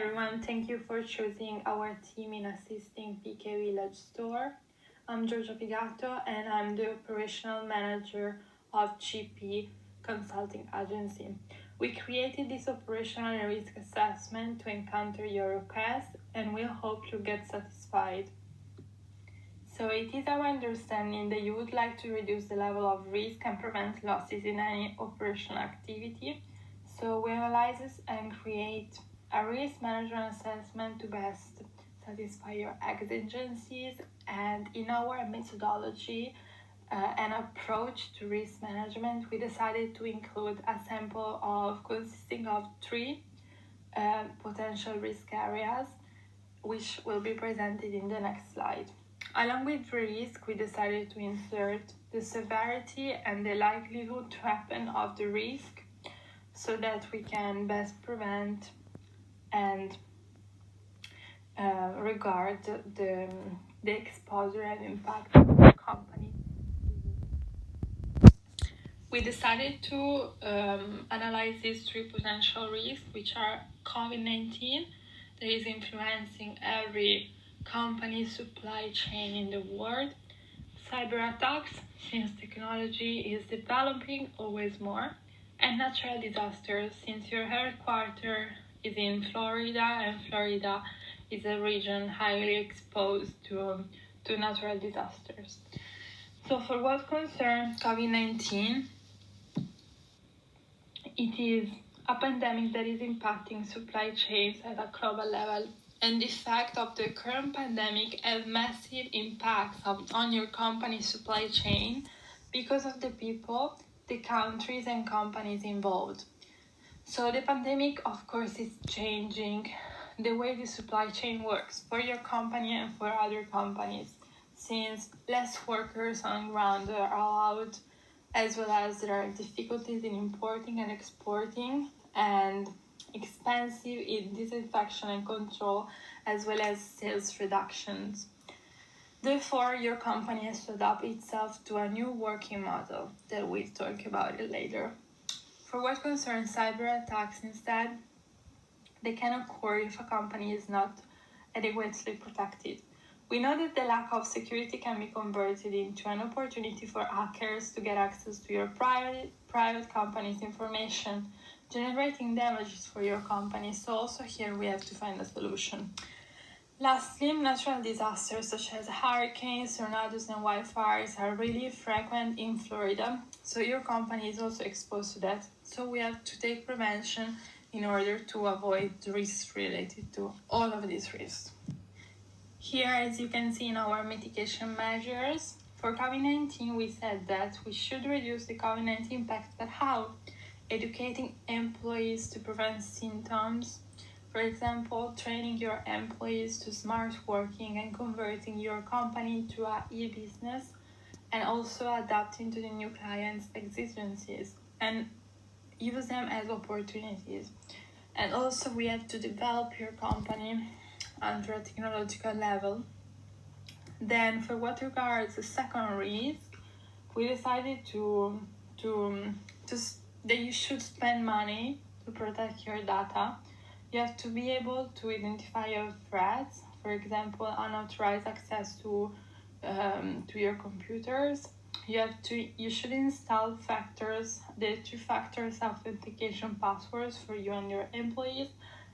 everyone, thank you for choosing our team in assisting PK Village store. I'm Giorgia Pigatto and I'm the operational manager of GP Consulting Agency. We created this operational and risk assessment to encounter your request and we hope you get satisfied. So it is our understanding that you would like to reduce the level of risk and prevent losses in any operational activity. So we analyze this and create a risk management assessment to best satisfy your exigencies, and in our methodology and approach to risk management, we decided to include a sample consisting of 3 potential risk areas, which will be presented in the next slide. Along with the risk, we decided to insert the severity and the likelihood to happen of the risk so that we can best prevent and regard the exposure and impact of the company. We decided to analyze these 3 potential risks, which are COVID-19, that is influencing every company supply chain in the world, cyber attacks, since technology is developing always more, and natural disasters, since your headquarters is in Florida, and Florida is a region highly exposed to natural disasters. So for what concerns COVID-19, it is a pandemic that is impacting supply chains at a global level, and the fact of the current pandemic has massive impacts on your company's supply chain because of the people, the countries and companies involved. So the pandemic, of course, is changing the way the supply chain works for your company and for other companies, since less workers on ground are allowed, as well as there are difficulties in importing and exporting, and expensive in disinfection and control, as well as sales reductions. Therefore, your company has to adapt itself to a new working model that we'll talk about it later. For what concerns cyber attacks instead, they can occur if a company is not adequately protected. We know that the lack of security can be converted into an opportunity for hackers to get access to your private company's information, generating damages for your company. So also here we have to find a solution. Lastly, natural disasters such as hurricanes, tornadoes, and wildfires are really frequent in Florida, so your company is also exposed to that. So we have to take prevention in order to avoid the risks related to all of these risks. Here, as you can see in our mitigation measures, for COVID-19, we said that we should reduce the COVID-19 impact, but how? Educating employees to prevent symptoms. For example, training your employees to smart working and converting your company to an e-business, and also adapting to the new clients' exigencies and use them as opportunities. And also we have to develop your company under a technological level. Then for what regards the second risk, we decided that you should spend money to protect your data. You have to be able to identify your threats, for example, unauthorized access to your computers. You should install the 2-factor authentication passwords for you and your employees.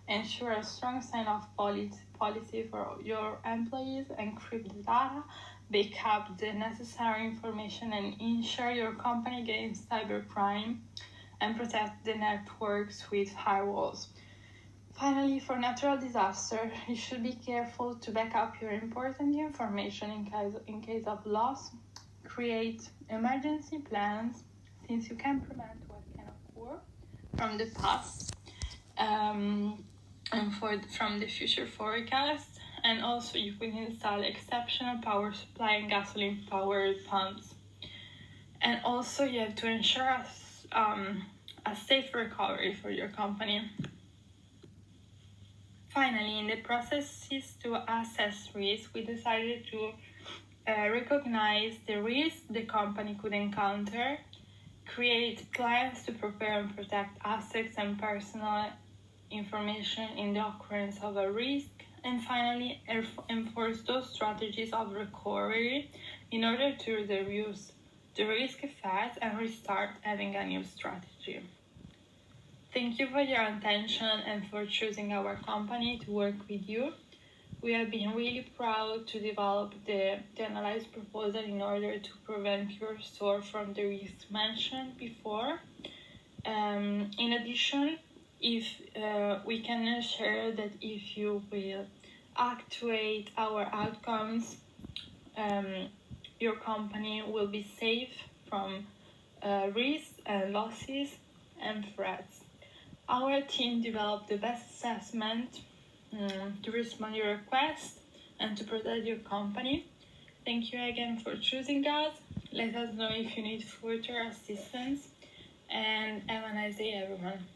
Ensure a strong sign of policy for your employees, encrypt the data, backup the necessary information, and ensure your company against cybercrime, and protect the networks with firewalls. Finally, for natural disaster, you should be careful to back up your important information in case of loss. Create emergency plans, since you can prevent what can occur from the past and from the future forecast. And also you can install exceptional power supply and gasoline powered pumps. And also you have to ensure a safe recovery for your company. Finally, in the processes to assess risk, we decided to recognize the risk the company could encounter, create plans to prepare and protect assets and personal information in the occurrence of a risk, and finally, enforce those strategies of recovery in order to reduce the risk effects and restart having a new strategy. Thank you for your attention and for choosing our company to work with you. We have been really proud to develop the analyzed proposal in order to prevent your store from the risks mentioned before. In addition, if we can share that if you will actuate our outcomes, your company will be safe from risks and losses and threats. Our team developed the best assessment to respond to your request and to protect your company. Thank you again for choosing us. Let us know if you need further assistance, and have a nice day, everyone.